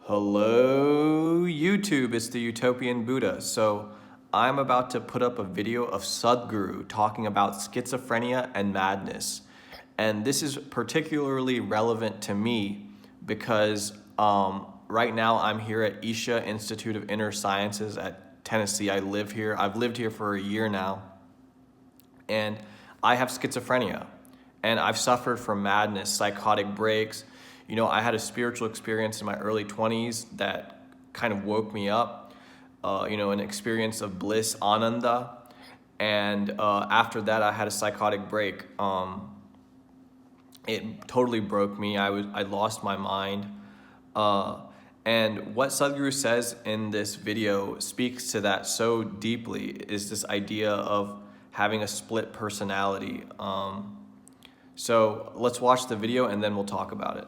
Hello YouTube, it's the Utopian Buddha. So I'm about to put up a video of Sadhguru talking about schizophrenia and madness. And this is particularly relevant to me because right now I'm here at Isha Institute of Inner Sciences at Tennessee. I live here. I've lived here for a year now. And I have schizophrenia. And I've suffered from madness, psychotic breaks. You know, I had a spiritual experience in my early 20s that kind of woke me up, an experience of bliss, ananda. And after that, I had a psychotic break. It totally broke me. I lost my mind. And what Sadhguru says in this video speaks to that so deeply, is this idea of having a split personality. So let's watch the video and then we'll talk about it.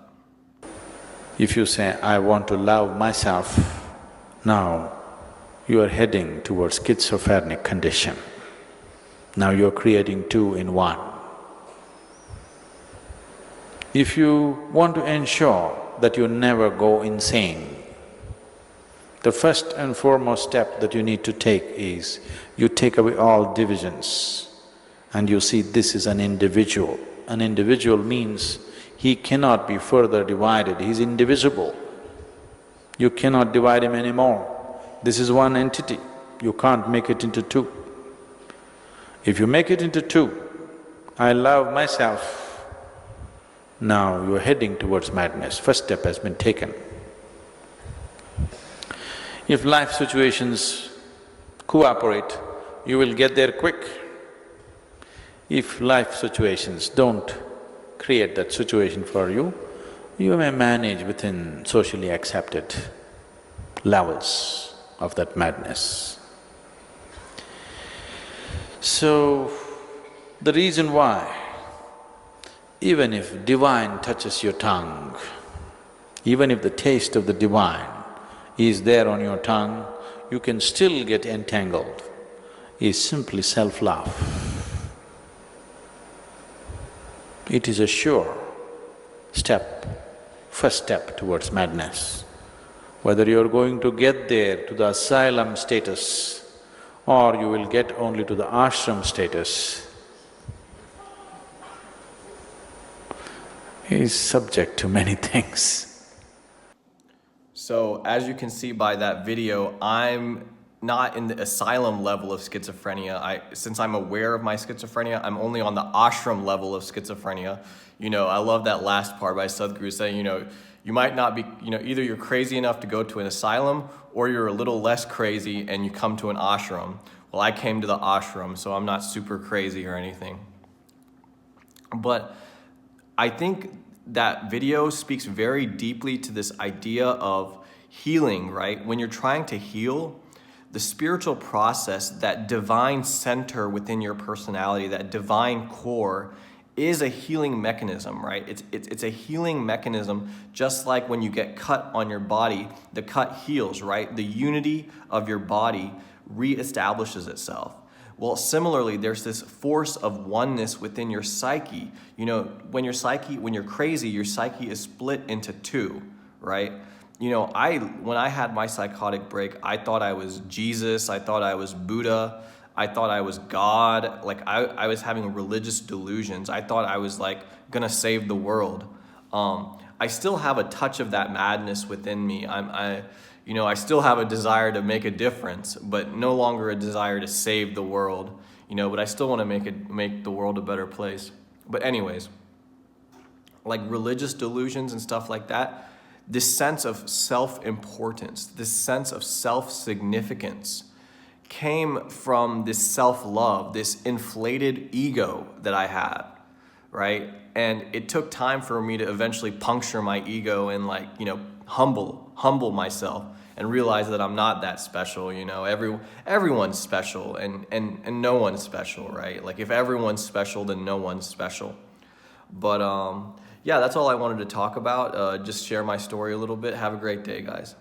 If you say, I want to love myself, now you are heading towards schizophrenic condition. Now you're creating two in one. If you want to ensure that you never go insane, the first and foremost step that you need to take is, you take away all divisions and you see this is an individual. An individual means he cannot be further divided, he's indivisible. You cannot divide him anymore. This is one entity, you can't make it into two. If you make it into two, I love myself, now you're heading towards madness. First step has been taken. If life situations cooperate, you will get there quick. If life situations don't create that situation for you, you may manage within socially accepted levels of that madness. So, the reason why, even if divine touches your tongue, even if the taste of the divine is there on your tongue, you can still get entangled, is simply self-love. It is a sure step, first step towards madness. Whether you're going to get there to the asylum status or you will get only to the ashram status is subject to many things. So as you can see by that video, I'm not in the asylum level of schizophrenia. Since I'm aware of my schizophrenia, I'm only on the ashram level of schizophrenia. I love that last part by Sadhguru saying, you might not be, either you're crazy enough to go to an asylum or you're a little less crazy and you come to an ashram. Well, I came to the ashram, so I'm not super crazy or anything. But I think that video speaks very deeply to this idea of healing, right? When you're trying to heal, the spiritual process, that divine center within your personality, that divine core, is a healing mechanism, right? It's a healing mechanism, just like when you get cut on your body, the cut heals, right? The unity of your body reestablishes itself. Well, similarly, there's this force of oneness within your psyche. When you're crazy, your psyche is split into two, right? When I had my psychotic break, I thought I was Jesus, I thought I was Buddha, I thought I was God. Like I was having religious delusions. I thought I was like gonna save the world. I still have a touch of that madness within me. I still have a desire to make a difference, but no longer a desire to save the world. But I still want to make the world a better place. But anyways, like religious delusions and stuff like that, this sense of self-importance, this sense of self-significance came from this self-love, this inflated ego that I had, right? And it took time for me to eventually puncture my ego and humble myself and realize that I'm not that special. Everyone's special and no one's special, right? Like if everyone's special, then no one's special. But yeah, that's all I wanted to talk about. Just share my story a little bit. Have a great day, guys.